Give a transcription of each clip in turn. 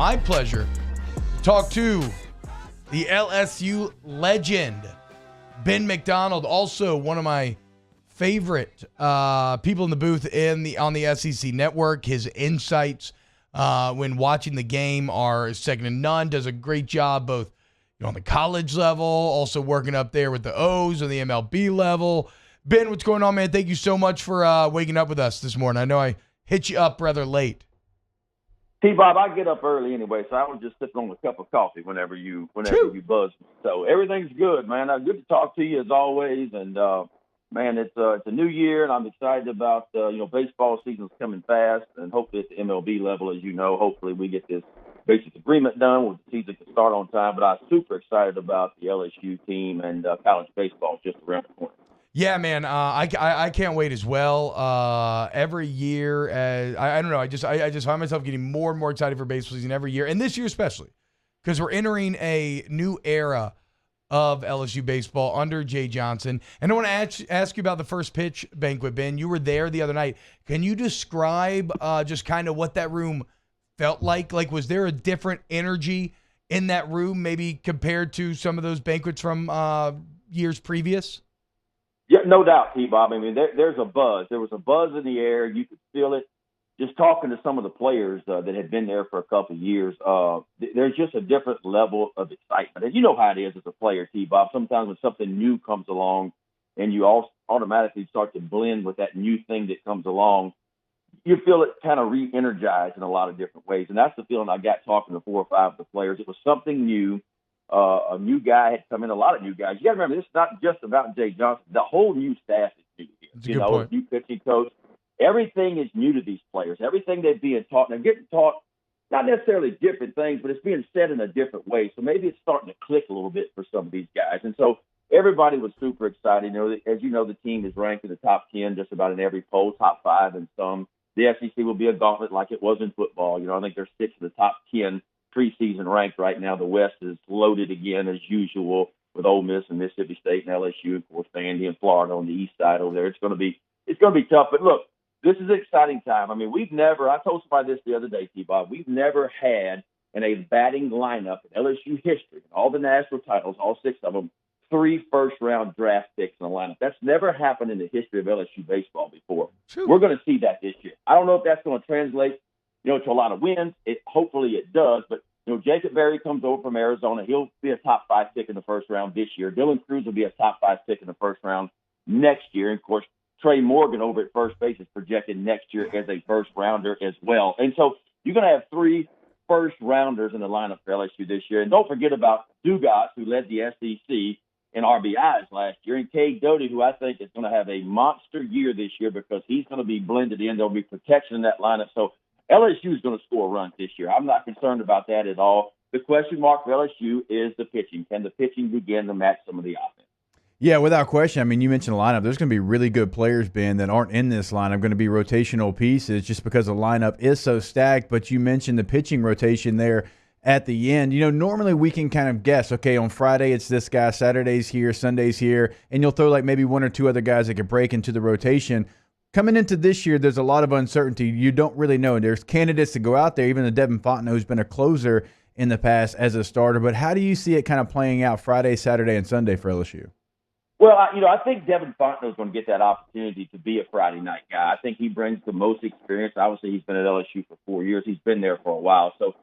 my pleasure to talk to the LSU legend, Ben McDonald, also one of my favorite people in the booth on the SEC network. His insights when watching the game are second to none. Does a great job both on the college level, also working up there with the O's on the MLB level. Ben, what's going on, man? Thank you so much for waking up with us this morning. I know I hit you up rather late. T-Bob, I get up early anyway, so I was just sipping on a cup of coffee whenever you buzz me. So everything's good, man. Good to talk to you as always. And, man, it's a new year, and I'm excited about, baseball season's coming fast. And hopefully at the MLB level, as you know, hopefully we get this basic agreement done with the season can start on time. But I'm super excited about the LSU team and college baseball just around the corner. Yeah, man, I can't wait as well. Every year, I don't know, I just find myself getting more and more excited for baseball season every year, and this year especially, because we're entering a new era of LSU baseball under Jay Johnson. And I want to ask you about the first pitch banquet, Ben. You were there the other night. Can you describe just kind of what that room felt like? Like, was there a different energy in that room, maybe compared to some of those banquets from years previous? Yeah, no doubt, T-Bob. I mean, there's a buzz. There was a buzz in the air. You could feel it. Just talking to some of the players that had been there for a couple of years, there's just a different level of excitement. And you know how it is as a player, T-Bob. Sometimes when something new comes along and you automatically start to blend with that new thing that comes along, you feel it kind of re-energized in a lot of different ways. And that's the feeling I got talking to 4 or 5 of the players. It was something new. A new guy had come in, a lot of new guys. You got to remember, this is not just about Jay Johnson. The whole new staff is new here. That's a good point. New pitching coach. Everything is new to these players. Everything they're being taught. They're getting taught not necessarily different things, but it's being said in a different way. So maybe it's starting to click a little bit for some of these guys. And so everybody was super excited. As you know, the team is ranked in the top 10 just about in every poll, top 5 in some. The SEC will be a gauntlet like it was in football. I think there's 6 of the top 10 preseason ranked right now. The West is loaded again as usual with Ole Miss and Mississippi State and LSU, of course, Vandy and Florida on the east side over there. It's going to be tough. But look, this is an exciting time. I mean, I told somebody this the other day, T-Bob, we've never had in a batting lineup in LSU history, all the national titles, all 6 of them, 3 first-round draft picks in a lineup. That's never happened in the history of LSU baseball before. True. We're going to see that this year. I don't know if that's going to translate to a lot of wins. Hopefully it does, but Jacob Berry comes over from Arizona. He'll be a top 5 pick in the first round this year. Dylan Cruz will be a top 5 pick in the first round next year. And of course, Trey Morgan over at first base is projected next year as a first rounder as well. And so you're going to have 3 first rounders in the lineup for LSU this year. And don't forget about Dugas, who led the SEC in RBIs last year, and Cade Doughty, who I think is going to have a monster year this year because he's going to be blended in. There'll be protection in that lineup. So LSU is going to score runs this year. I'm not concerned about that at all. The question mark for LSU is the pitching. Can the pitching begin to match some of the offense? Yeah, without question. I mean, you mentioned the lineup. There's going to be really good players, Ben, that aren't in this lineup, going to be rotational pieces just because the lineup is so stacked. But you mentioned the pitching rotation there at the end. Normally we can kind of guess, okay, on Friday it's this guy, Saturday's here, Sunday's here, and you'll throw like maybe 1 or 2 other guys that could break into the rotation. Coming into this year, there's a lot of uncertainty. You don't really know. There's candidates to go out there, even the Devin Fontenot, who's been a closer in the past as a starter. But how do you see it kind of playing out Friday, Saturday, and Sunday for LSU? Well, I think Devin Fontenot is going to get that opportunity to be a Friday night guy. I think he brings the most experience. Obviously, he's been at LSU for 4 years. He's been there for a while. So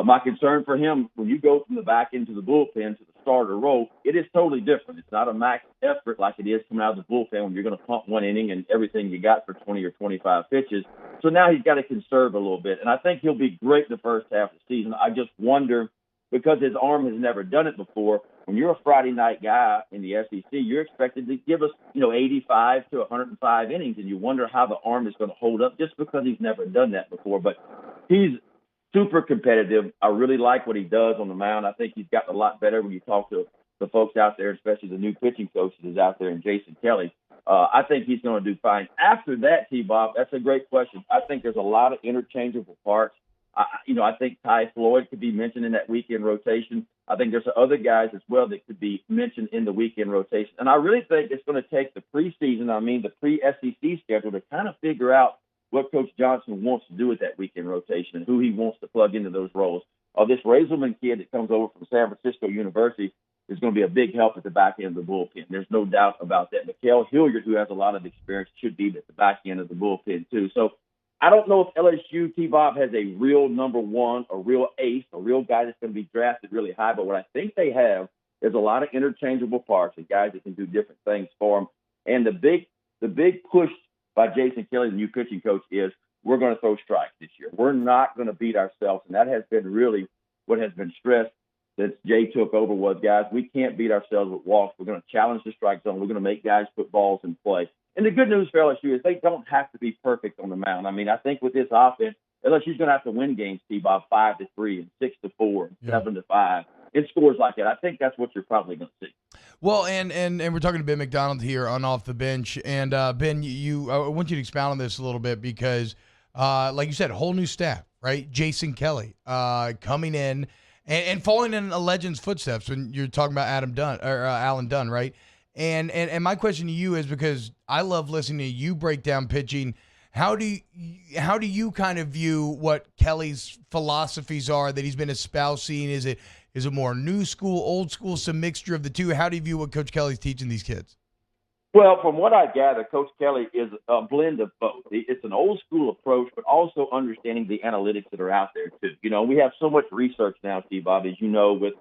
my concern for him, when you go from the back into the bullpen to the starter role, it is totally different. It's not a max effort like it is coming out of the bullpen when you're going to pump 1 inning and everything you got for 20 or 25 pitches. So now he's got to conserve a little bit. And I think he'll be great in the first half of the season. I just wonder, because his arm has never done it before, when you're a Friday night guy in the SEC, you're expected to give us, 85 to 105 innings, and you wonder how the arm is going to hold up just because he's never done that before. But he's super competitive. I really like what he does on the mound. I think he's gotten a lot better when you talk to the folks out there, especially the new pitching coaches is out there and Jason Kelly. I think he's going to do fine. After that, T-Bob, that's a great question. I think there's a lot of interchangeable parts. I think Ty Floyd could be mentioned in that weekend rotation. I think there's other guys as well that could be mentioned in the weekend rotation. And I really think it's going to take the preseason, the pre-SEC schedule to kind of figure out what Coach Johnson wants to do with that weekend rotation and who he wants to plug into those roles. This Razorman kid that comes over from San Francisco University is going to be a big help at the back end of the bullpen. There's no doubt about that. Mikael Hilliard, who has a lot of experience, should be at the back end of the bullpen too. So I don't know if LSU, T-Bob, has a real number one, a real ace, a real guy that's going to be drafted really high. But what I think they have is a lot of interchangeable parts and guys that can do different things for them. And the big push by Jason Kelly, the new pitching coach, is we're going to throw strikes this year. We're not going to beat ourselves. And that has been really what has been stressed since Jay took over was, guys, we can't beat ourselves with walks. We're going to challenge the strike zone. We're going to make guys put balls in play. And the good news for LSU is they don't have to be perfect on the mound. I mean, I think with this offense, LSU's going to have to win games, T-Bob, 5-3 and 6-4 and 7-5. It scores like that. I think that's what you're probably going to see. Well, and we're talking to Ben McDonald here on Off the Bench. And, Ben, I want you to expound on this a little bit because, like you said, whole new staff, right? Jason Kelly coming in and following in a legend's footsteps when you're talking about Alan Dunn, right? And my question to you is, because I love listening to you break down pitching, how do you kind of view what Kelly's philosophies are that he's been espousing? Is it more new school, old school, some mixture of the two? How do you view what Coach Kelly's teaching these kids? Well, from what I gather, Coach Kelly is a blend of both. It's an old school approach, but also understanding the analytics that are out there too. You know, we have so much research now, T-Bob, as you know, with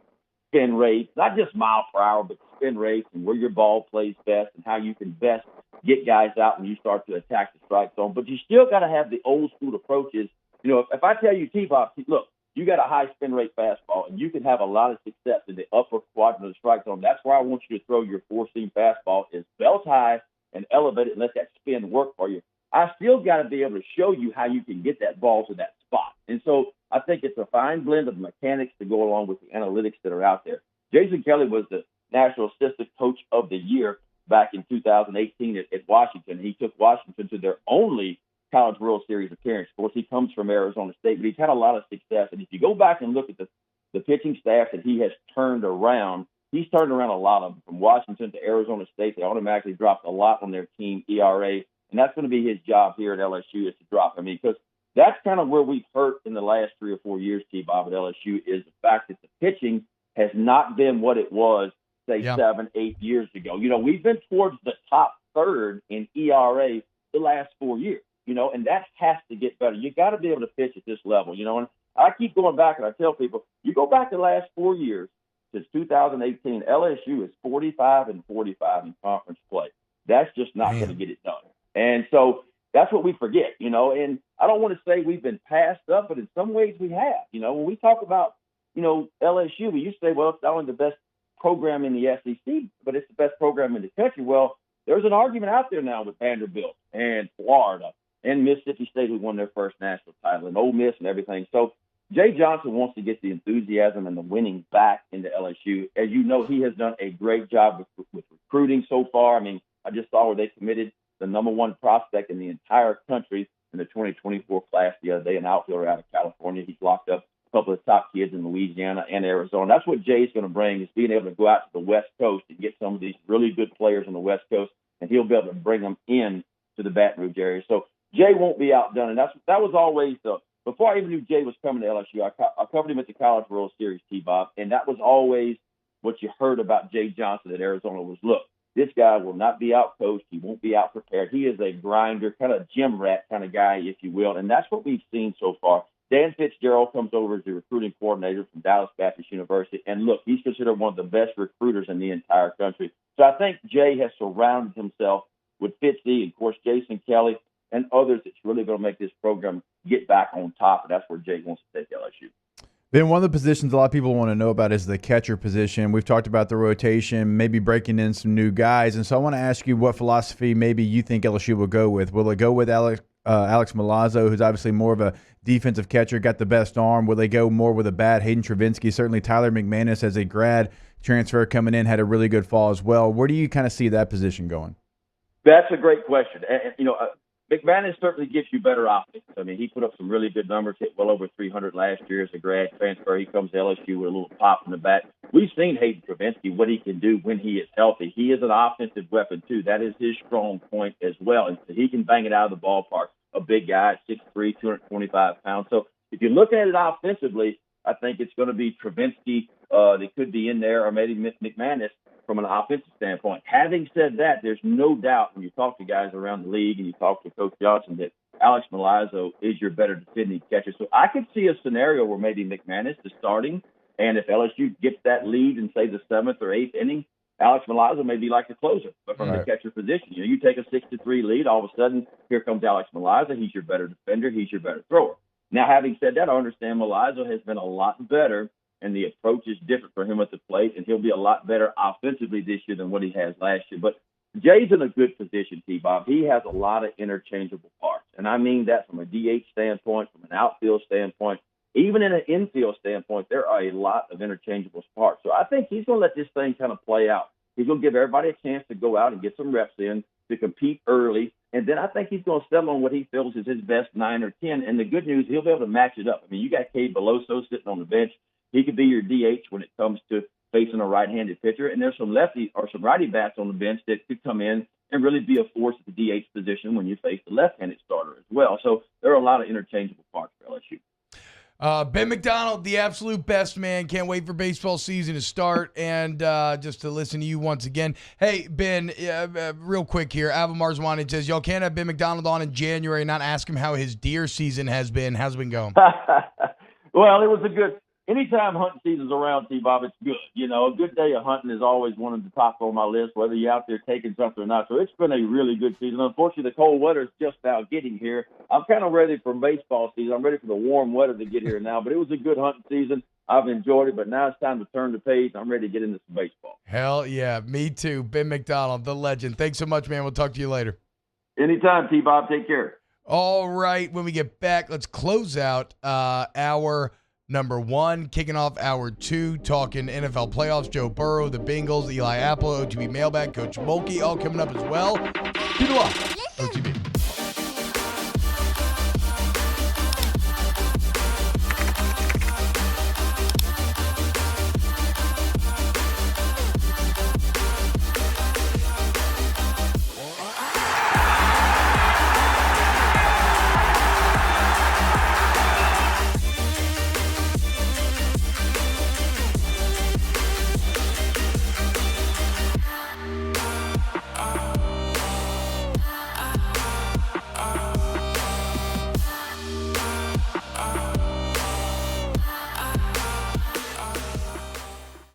spin rates, not just mile per hour, but spin rates and where your ball plays best and how you can best get guys out when you start to attack the strike zone. But you still got to have the old school approaches. You know, if I tell you, T-Bob, look, you got a high spin rate fastball, and you can have a lot of success in the upper quadrant of the strike zone. That's where I want you to throw your four-seam fastball, is belt high and elevate it and let that spin work for you. I still got to be able to show you how you can get that ball to that spot. And so I think it's a fine blend of mechanics to go along with the analytics that are out there. Jason Kelly was the National Assistant Coach of the Year back in 2018 at Washington. He took Washington to their only College World Series appearance. Of course, he comes from Arizona State, but he's had a lot of success. And if you go back and look at the pitching staff that he has turned around, he's turned around a lot of them. From Washington to Arizona State, they automatically dropped a lot on their team ERA. And that's going to be his job here at LSU, is to drop them. Because that's kind of where we've hurt in the last 3 or 4 years, T-Bob, at LSU, is the fact that the pitching has not been what it was, say, 7, 8 years ago. You know, we've been towards the top third in ERA the last 4 years. You know, and that has to get better. You got to be able to pitch at this level, you know. And I keep going back, and I tell people, you go back the last 4 years, since 2018, LSU is 45-45 in conference play. That's just not going to get it done. And so that's what we forget, you know. And I don't want to say we've been passed up, but in some ways we have. You know, when we talk about, you know, LSU, we used to say, well, it's not only the best program in the SEC, but it's the best program in the country. Well, there's an argument out there now with Vanderbilt and Florida and Mississippi State, who won their first national title, and Ole Miss and everything. So Jay Johnson wants to get the enthusiasm and the winning back into LSU. As you know, he has done a great job with recruiting so far. I mean, I just saw where they committed the number one prospect in the entire country in the 2024 class the other day, an outfielder out of California. He's locked up a couple of top kids in Louisiana and Arizona. That's what Jay's going to bring, is being able to go out to the West Coast and get some of these really good players on the West Coast, and he'll be able to bring them in to the Baton Rouge area. So Jay won't be outdone, and that was always before I even knew Jay was coming to LSU, I covered him at the College World Series, T-Bob, and that was always what you heard about Jay Johnson at Arizona was, look, this guy will not be out-coached. He won't be out-prepared. He is a grinder, kind of gym rat kind of guy, if you will, and that's what we've seen so far. Dan Fitzgerald comes over as the recruiting coordinator from Dallas Baptist University, and look, he's considered one of the best recruiters in the entire country. So I think Jay has surrounded himself with Fitzy and, of course, Jason Kelly, and others that's really going to make this program get back on top, and that's where Jay wants to take LSU. Ben, one of the positions a lot of people want to know about is the catcher position. We've talked about the rotation, maybe breaking in some new guys, and so I want to ask you what philosophy maybe you think LSU will go with. Will it go with Alex Milazzo, who's obviously more of a defensive catcher, got the best arm? Will they go more with a bat? Hayden Travinsky, certainly Tyler McManus as a grad transfer coming in, had a really good fall as well. Where do you kind of see that position going? That's a great question. And you know, McManus certainly gives you better offense. I mean, he put up some really good numbers, hit well over 300 last year as a grad transfer. He comes to LSU with a little pop in the bat. We've seen Hayden Travinsky, what he can do when he is healthy. He is an offensive weapon, too. That is his strong point as well. And he can bang it out of the ballpark. a big guy at 6'3", 225 pounds. So if you look at it offensively, I think it's going to be Travinsky that could be in there, or maybe McManus from an offensive standpoint. Having said that, there's no doubt when you talk to guys around the league and you talk to Coach Johnson that Alex Milazzo is your better defending catcher. So I could see a scenario where maybe McManus is starting, and if LSU gets that lead in, say, the 7th or 8th inning, Alex Milazzo may be like the closer, but from the catcher position. You know, you take a 6-3 lead, all of a sudden, here comes Alex Milazzo. He's your better defender. He's your better thrower. Now, having said that, I understand Milazzo has been a lot better, and the approach is different for him at the plate, and he'll be a lot better offensively this year than what he has last year. But Jay's in a good position, T-Bob. He has a lot of interchangeable parts, and I mean that from a DH standpoint, from an outfield standpoint, even in an infield standpoint, there are a lot of interchangeable parts. So I think he's going to let this thing kind of play out. He's going to give everybody a chance to go out and get some reps in, to compete early, and then I think he's going to settle on what he feels is his best 9 or 10. And the good news, he'll be able to match it up. I mean, you got Cade Beloso sitting on the bench. He could be your DH when it comes to facing a right-handed pitcher. And there's some lefty or some righty bats on the bench that could come in and really be a force at the DH position when you face the left-handed starter as well. So there are a lot of interchangeable parts for LSU. Ben McDonald, the absolute best, man. Can't wait for baseball season to start and just to listen to you once again. Hey, Ben, real quick here. Ava Marzwani says, y'all can't have Ben McDonald on in January and not ask him how his deer season has been. How's it been going? Well, it was a good – anytime hunting season's around, T-Bob, it's good. You know, a good day of hunting is always one of the top on my list, whether you're out there taking something or not. So it's been a really good season. Unfortunately, the cold weather is just now getting here. I'm kind of ready for baseball season. I'm ready for the warm weather to get here now. But it was a good hunting season. I've enjoyed it, but now it's time to turn the page. I'm ready to get into some baseball. Hell yeah, me too. Ben McDonald, the legend. Thanks so much, man. We'll talk to you later. Anytime, T-Bob. Take care. All right, when we get back, let's close out our number 1, kicking off hour 2, talking NFL playoffs, Joe Burrow, the Bengals, Eli Apple, OTB Mailbag, Coach Mulkey, all coming up as well. Keep it locked. OTB.